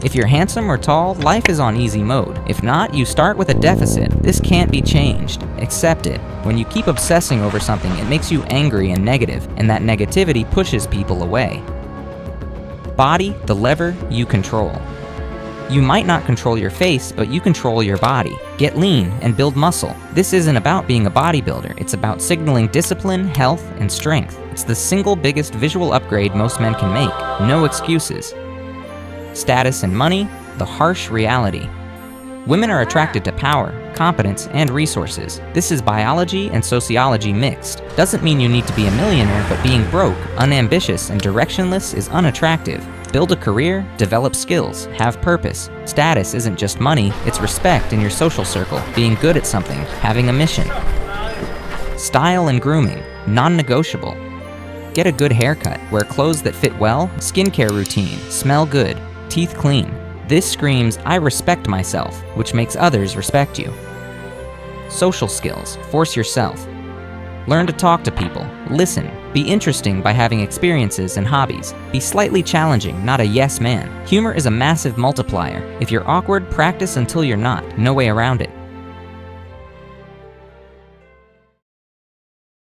If you're handsome or tall, life is on easy mode. If not, you start with a deficit. This can't be changed. Accept it. When you keep obsessing over something, it makes you angry and negative, and that negativity pushes people away. Body, the lever you control. You might not control your face, but you control your body. Get lean and build muscle. This isn't about being a bodybuilder. It's about signaling discipline, health, and strength. It's the single biggest visual upgrade most men can make. No excuses. Status and money, the harsh reality. Women are attracted to power, competence, and resources. This is biology and sociology mixed. Doesn't mean you need to be a millionaire, but being broke, unambitious, and directionless is unattractive. Build a career, develop skills, have purpose. Status isn't just money, it's respect in your social circle, being good at something, having a mission. Style and grooming, non-negotiable. Get a good haircut, wear clothes that fit well, skincare routine, smell good, teeth clean. This screams, I respect myself, which makes others respect you. Social skills, force yourself. Learn to talk to people, listen, be interesting by having experiences and hobbies. Be slightly challenging, not a yes man. Humor is a massive multiplier. If you're awkward, practice until you're not. No way around it.